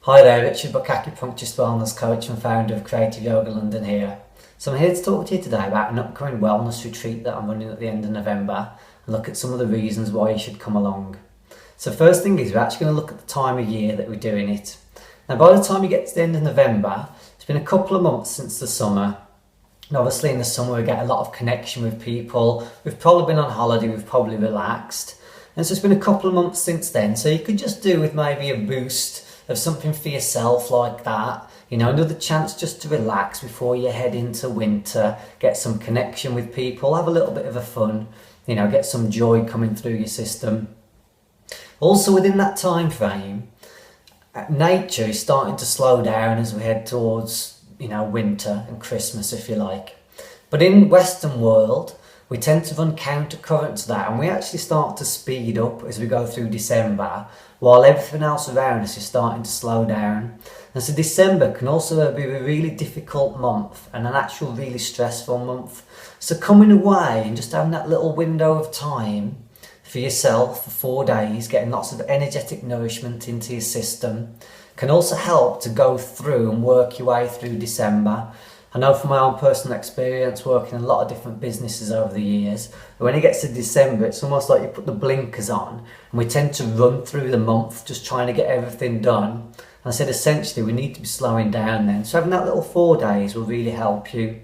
Hi there, Richard Brook, Acupuncturist, Wellness Coach and founder of Creative Yoga London here. So I'm here to talk to you today about an upcoming wellness retreat that I'm running at the end of November and look at some of the reasons why you should come along. So first thing is we're actually going to look at the time of year that we're doing it. Now by the time you get to the end of November, it's been a couple of months since the summer. And obviously in the summer we get a lot of connection with people, we've probably been on holiday, we've probably relaxed. And so it's been a couple of months since then, so you could just do with maybe a boost of something for yourself like that, another chance just to relax before you head into winter, get some connection with people, have a little bit of a fun, get some joy coming through your system. Also within that time frame, nature is starting to slow down as we head towards, winter and Christmas if you like. But in Western world, we tend to run counter current to that and we actually start to speed up as we go through December, while everything else around us is starting to slow down. And so December can also be a really difficult month and an actual really stressful month. So coming away and just having that little window of time for yourself for 4 days, getting lots of energetic nourishment into your system, can also help to go through and work your way through December. I know from my own personal experience working in a lot of different businesses over the years, that when it gets to December it's almost like you put the blinkers on and we tend to run through the month just trying to get everything done. And I said essentially we need to be slowing down then, so having that little 4 days will really help you.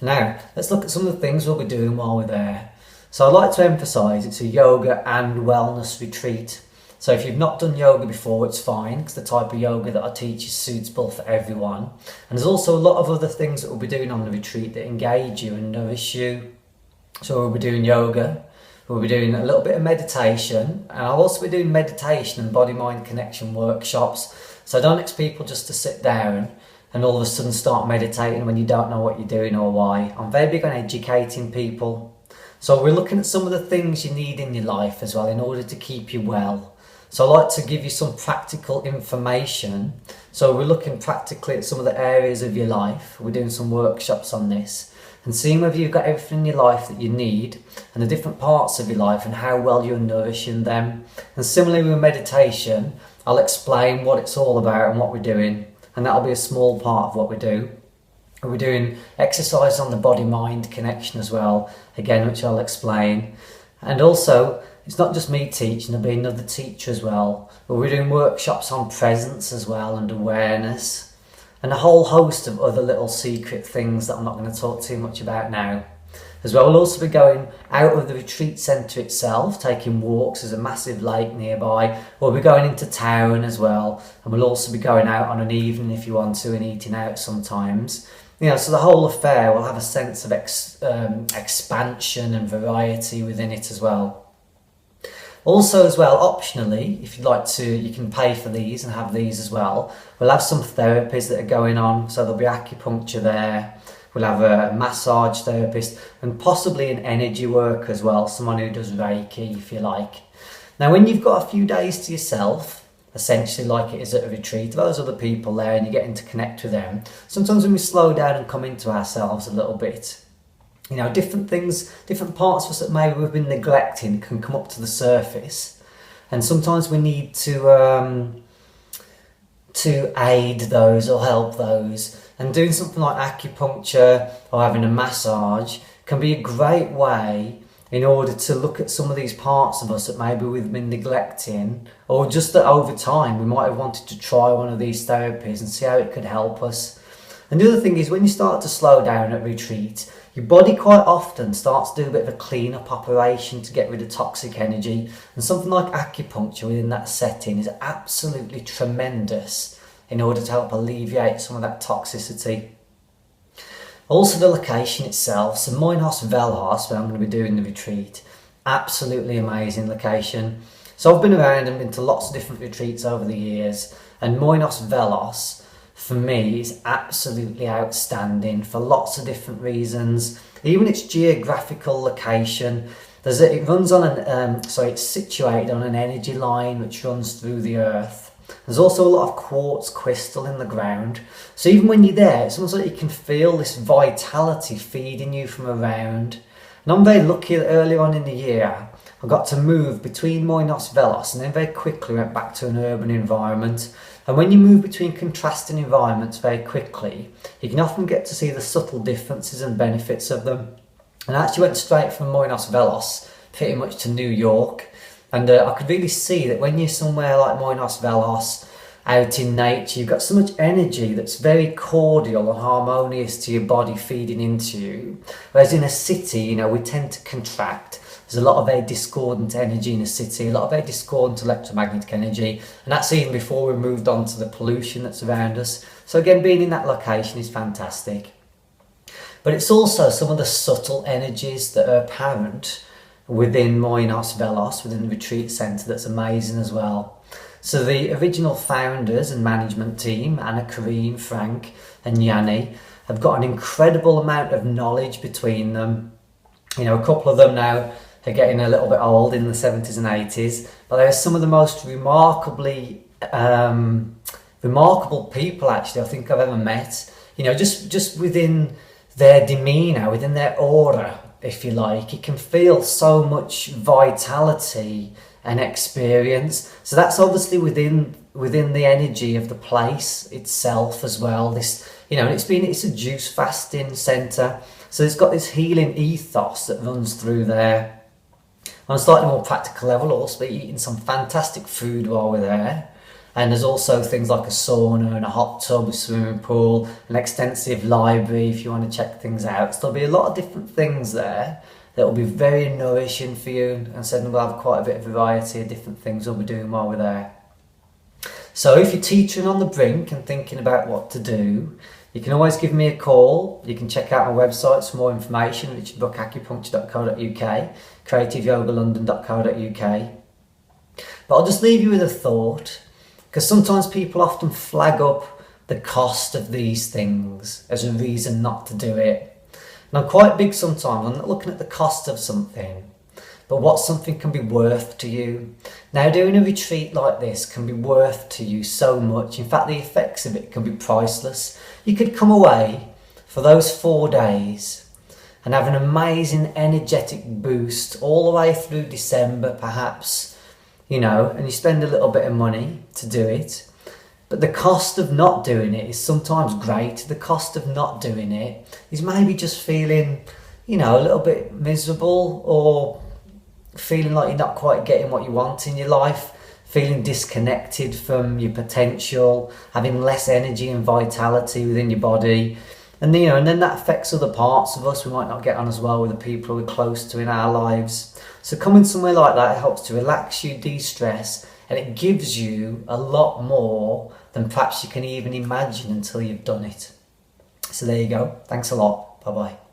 Now let's look at some of the things we'll be doing while we're there. So I'd like to emphasise it's a yoga and wellness retreat. So if you've not done yoga before, it's fine, because the type of yoga that I teach is suitable for everyone. And there's also a lot of other things that we'll be doing on the retreat that engage you and nourish you. So we'll be doing yoga, we'll be doing a little bit of meditation, and I'll also be doing meditation and body-mind connection workshops. So I don't expect people just to sit down and all of a sudden start meditating when you don't know what you're doing or why. I'm very big on educating people. So we're looking at some of the things you need in your life as well in order to keep you well. So I like to give you some practical information. So we're looking practically at some of the areas of your life. We're doing some workshops on this and seeing whether you've got everything in your life that you need and the different parts of your life and how well you're nourishing them. And similarly with meditation, I'll explain what it's all about and what we're doing, and that'll be a small part of what we do. And we're doing exercise on the body-mind connection as well, again, which I'll explain. And also, it's not just me teaching, there'll be another teacher as well. But we're doing workshops on presence as well and awareness and a whole host of other little secret things that I'm not going to talk too much about now. As well, we'll also be going out of the retreat centre itself, taking walks. There's a massive lake nearby. We'll be going into town as well, and we'll also be going out on an evening if you want to and eating out sometimes. So the whole affair will have a sense of expansion and variety within it as well. Also as well, optionally, if you'd like to, you can pay for these and have these as well. We'll have some therapies that are going on, so there'll be acupuncture there. We'll have a massage therapist and possibly an energy worker as well, someone who does Reiki if you like. Now when you've got a few days to yourself, essentially like it is at a retreat, those other people there and you're getting to connect with them, sometimes when we slow down and come into ourselves a little bit, different things, different parts of us that maybe we've been neglecting can come up to the surface, and sometimes we need to aid those or help those. And doing something like acupuncture or having a massage can be a great way in order to look at some of these parts of us that maybe we've been neglecting, or just that over time we might have wanted to try one of these therapies and see how it could help us. And the other thing is, when you start to slow down at retreat, your body quite often starts to do a bit of a clean-up operation to get rid of toxic energy, and something like acupuncture within that setting is absolutely tremendous in order to help alleviate some of that toxicity. Also the location itself, so Moinhos Velhos, where I'm going to be doing the retreat, absolutely amazing location. So I've been around and been to lots of different retreats over the years, and Moinhos Velhos for me is absolutely outstanding for lots of different reasons. Even its geographical location, it runs on it's situated on an energy line which runs through the earth. There's also a lot of quartz crystal in the ground, so even when you're there, it's almost like you can feel this vitality feeding you from around. And I'm very lucky that earlier on in the year I got to move between Moinhos Velhos and then very quickly went back to an urban environment. And when you move between contrasting environments very quickly, you can often get to see the subtle differences and benefits of them. And I actually went straight from Moinos Velos pretty much to New York, and I could really see that when you're somewhere like Moinos Velos, out in nature, you've got so much energy that's very cordial and harmonious to your body feeding into you. Whereas in a city, you know, we tend to contract. There's a lot of very discordant energy in a city, a lot of very discordant electromagnetic energy, and that's even before we moved on to the pollution that's around us. So again, being in that location is fantastic. But it's also some of the subtle energies that are apparent within Moinos Velos, within the retreat centre, that's amazing as well. So the original founders and management team, Anna, Kareem, Frank and Yanni, have got an incredible amount of knowledge between them. You know, a couple of them now are getting a little bit old, in the 70s and 80s, but they're some of the most remarkable people actually I think I've ever met. You know, just within their demeanour, within their aura, if you like, you can feel so much vitality and experience. So that's obviously within the energy of the place itself as well. This, you know, it's a juice fasting centre, so it's got this healing ethos that runs through there. On a slightly more practical level, we'll also be eating some fantastic food while we're there. And there's also things like a sauna and a hot tub, a swimming pool, an extensive library if you want to check things out. So there'll be a lot of different things there that will be very nourishing for you, and so we'll have quite a bit of variety of different things we'll be doing while we're there. So if you're teetering on the brink and thinking about what to do, you can always give me a call. You can check out my website for more information, richardbrookacupuncture.co.uk, creativeyogalondon.co.uk. But I'll just leave you with a thought, because sometimes people often flag up the cost of these things as a reason not to do it. And I'm quite big sometimes, I'm not looking at the cost of something, but what something can be worth to you. Now, doing a retreat like this can be worth to you so much. In fact, the effects of it can be priceless. You could come away for those 4 days and have an amazing energetic boost all the way through December perhaps, you know, and you spend a little bit of money to do it. But the cost of not doing it is sometimes great. The cost of not doing it is maybe just feeling, you know, a little bit miserable, or feeling like you're not quite getting what you want in your life, feeling disconnected from your potential, having less energy and vitality within your body. And, you know, and then that affects other parts of us. We might not get on as well with the people we're close to in our lives. So coming somewhere like that helps to relax you, de-stress, and it gives you a lot more than perhaps you can even imagine until you've done it. So there you go. Thanks a lot. Bye bye.